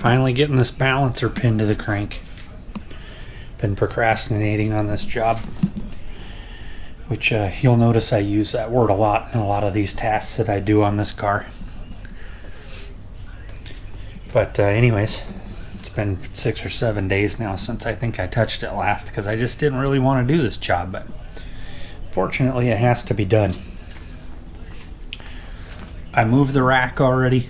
Finally getting this balancer pinned to the crank. Been procrastinating on this job, which you'll notice I use that word a lot in a lot of these tasks that I do on this car. But anyways, it's been 6 or 7 days now since I think I touched it last, because I just didn't really want to do this job, but fortunately it has to be done. I moved the rack already.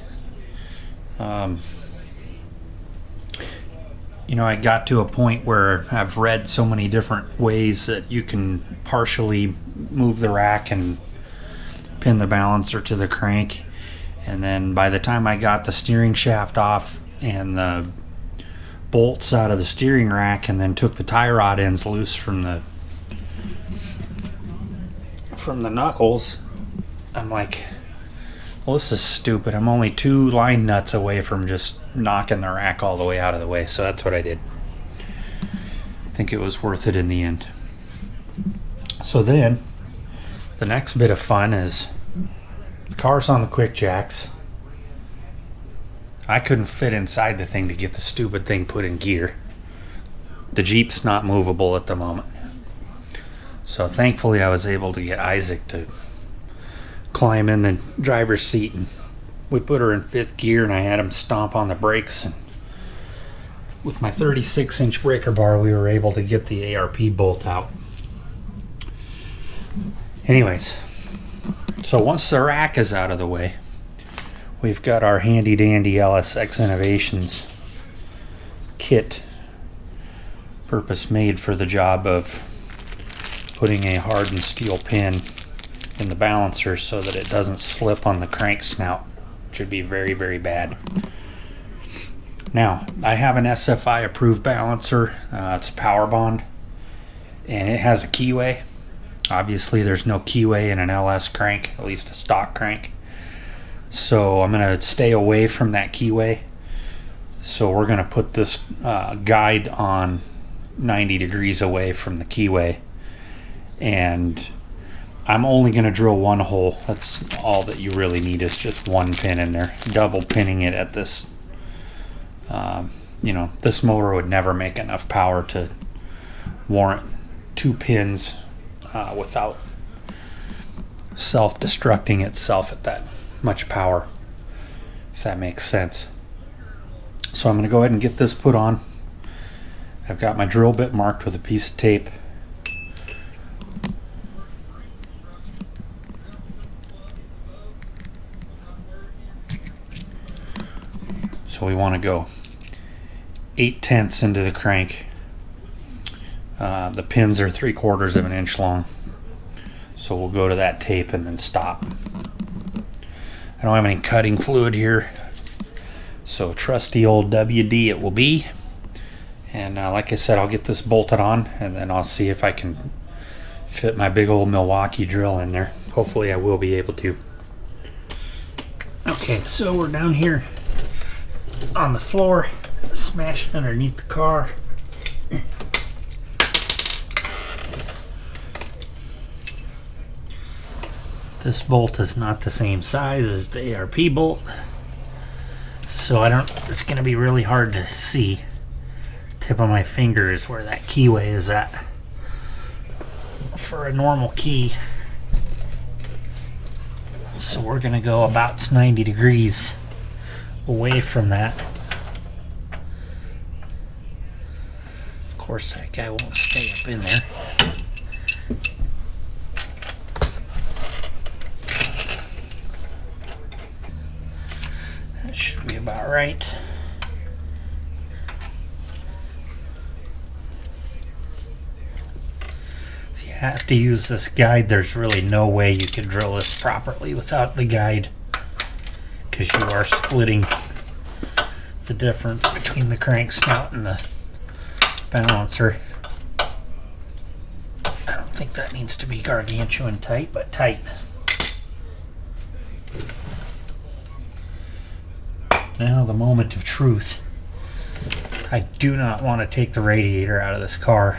I got to a point where I've read so many different ways that you can partially move the rack and pin the balancer to the crank. And then by the time I got the steering shaft off and the bolts out of the steering rack, and then took the tie rod ends loose from the knuckles, I'm like, well, this is stupid. I'm only 2 line nuts away from just knocking the rack all the way out of the way. So that's what I did. I think it was worth it in the end. So then, the next bit of fun is the car's on the quick jacks. I couldn't fit inside the thing to get the stupid thing put in gear. The Jeep's not movable at the moment. So thankfully I was able to get Isaac to climb in the driver's seat, and we put her in 5th gear, and I had him stomp on the brakes, and with my 36-inch breaker bar we were able to get the ARP bolt out. Anyways, so once the rack is out of the way, we've got our handy dandy LSX Innovations kit, purpose made for the job of putting a hardened steel pin in the balancer so that it doesn't slip on the crank snout, which would be very, very bad. Now, I have an SFI approved balancer. It's Power Bond, and it has a keyway. Obviously there's no keyway in an LS crank, at least a stock crank. So I'm going to stay away from that keyway. So we're going to put this guide on 90 degrees away from the keyway, and I'm only going to drill 1 hole. That's all that you really need, is just 1 pin in there. Double pinning it at this, this motor would never make enough power to warrant 2 pins without self-destructing itself at that much power, if that makes sense. So I'm going to go ahead and get this put on. I've got my drill bit marked with a piece of tape. So we want to go 8/10 into the crank. The pins are 3/4 of an inch long. So we'll go to that tape and then stop. I don't have any cutting fluid here, so trusty old WD it will be. And like I said, I'll get this bolted on, and then I'll see if I can fit my big old Milwaukee drill in there. Hopefully I will be able to. Okay, so we're down here on the floor, smashed underneath the car. This bolt is not the same size as the ARP bolt, so it's going to be really hard to see. Tip of my finger is where that keyway is at for a normal key. So we're going to go about 90 degrees away from that. Of course, that guy won't stay up in there. That should be about right. If you have to use this guide, there's really no way you can drill this properly without the guide, because you are splitting the difference between the crank snout and the balancer. I don't think that needs to be gargantuan tight, but tight. Now the moment of truth. I do not want to take the radiator out of this car,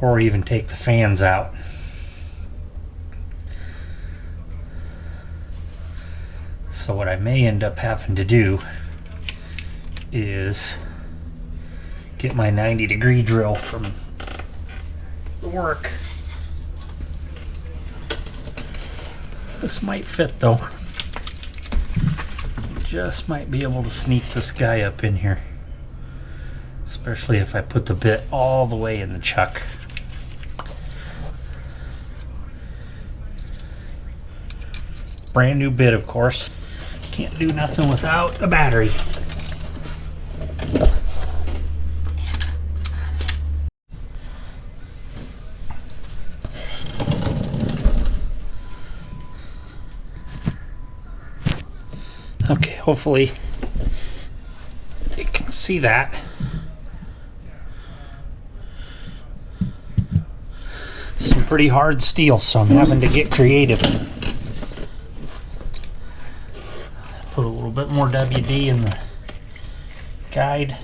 or even take the fans out. So what I may end up having to do is get my 90-degree drill from the work. This might fit though. Just might be able to sneak this guy up in here, especially if I put the bit all the way in the chuck. Brand new bit, of course. Can't do nothing without a battery. Okay, hopefully you can see that. Some pretty hard steel, so I'm having to get creative. Put a little bit more WD in the guide.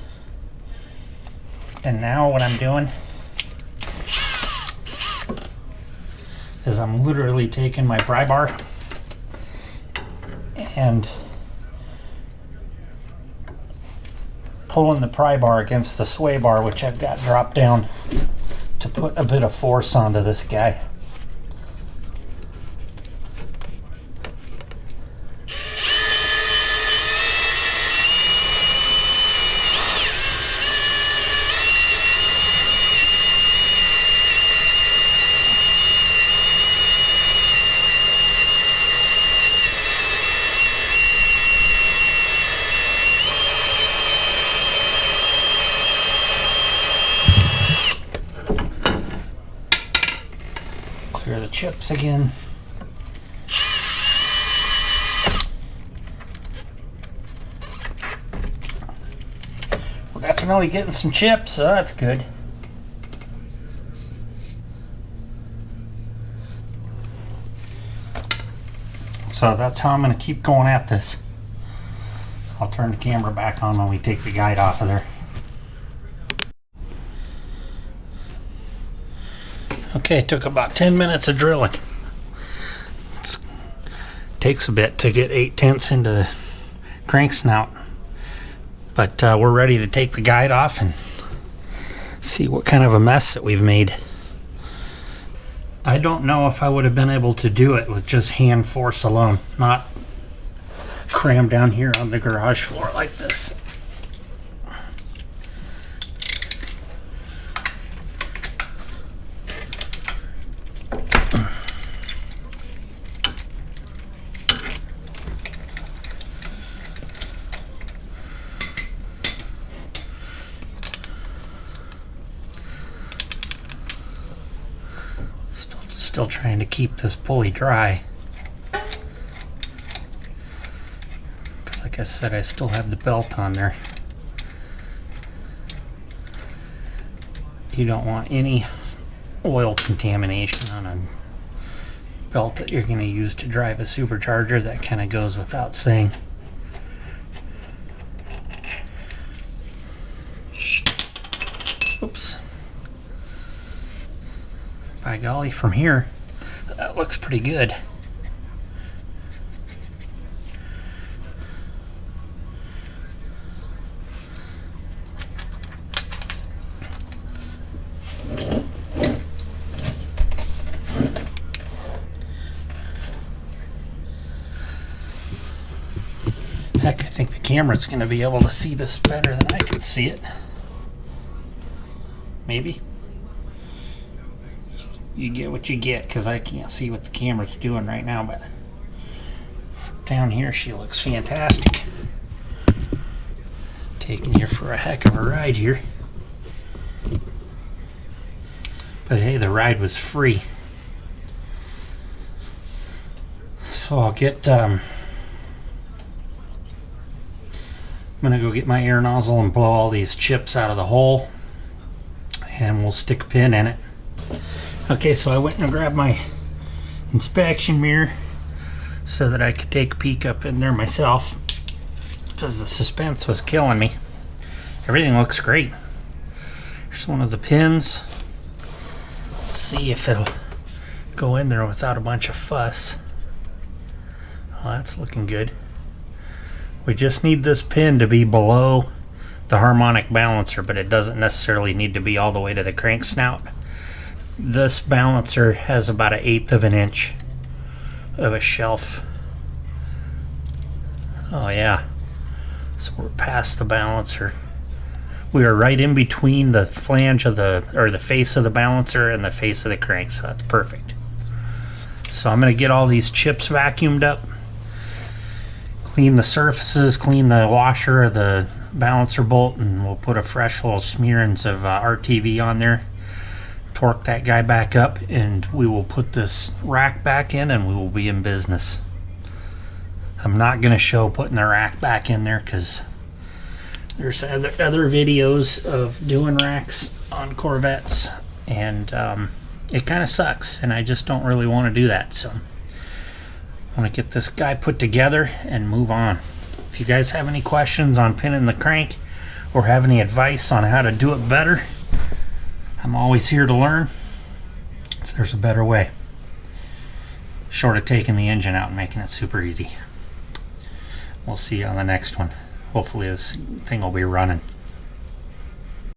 And now what I'm doing is I'm literally taking my pry bar and pulling the pry bar against the sway bar, which I've got dropped down, to put a bit of force onto this guy. Clear the chips again. We're definitely getting some chips, so that's good. So that's how I'm going to keep going at this. I'll turn the camera back on when we take the guide off of there. Okay, it took about 10 minutes of drilling. It takes a bit to get 8/10 into the crank snout. But we're ready to take the guide off and see what kind of a mess that we've made. I don't know if I would have been able to do it with just hand force alone, not crammed down here on the garage floor like this. Still trying to keep this pulley dry. Because like I said, I still have the belt on there. You don't want any oil contamination on a belt that you're going to use to drive a supercharger. That kind of goes without saying. Oops. By golly, from here, that looks pretty good. Heck, I think the camera's going to be able to see this better than I can see it. Maybe. You get what you get, because I can't see what the camera's doing right now, but down here she looks fantastic. Taking you for a heck of a ride here. But hey, the ride was free. So I'll get, I'm gonna go get my air nozzle and blow all these chips out of the hole, and we'll stick a pin in it. Okay, so I went and grabbed my inspection mirror so that I could take a peek up in there myself, because the suspense was killing me. Everything looks great. Here's one of the pins. Let's see if it'll go in there without a bunch of fuss. Oh, that's looking good. We just need this pin to be below the harmonic balancer, but it doesn't necessarily need to be all the way to the crank snout. This balancer has about 1/8 of an inch of a shelf. Oh yeah, so we're past the balancer. We are right in between the flange of the face of the balancer and the face of the crank, so that's perfect. So I'm going to get all these chips vacuumed up, clean the surfaces, clean the washer of the balancer bolt, and we'll put a fresh little smearings of RTV on there, torque that guy back up, and we will put this rack back in and we will be in business. I'm not going to show putting the rack back in there because there's other videos of doing racks on Corvettes, and it kind of sucks, and I just don't really want to do that. So I want to get this guy put together and move on. If you guys have any questions on pinning the crank or have any advice on how to do it better, I'm always here to learn if there's a better way, short of taking the engine out and making it super easy. We'll see you on the next one. Hopefully this thing will be running.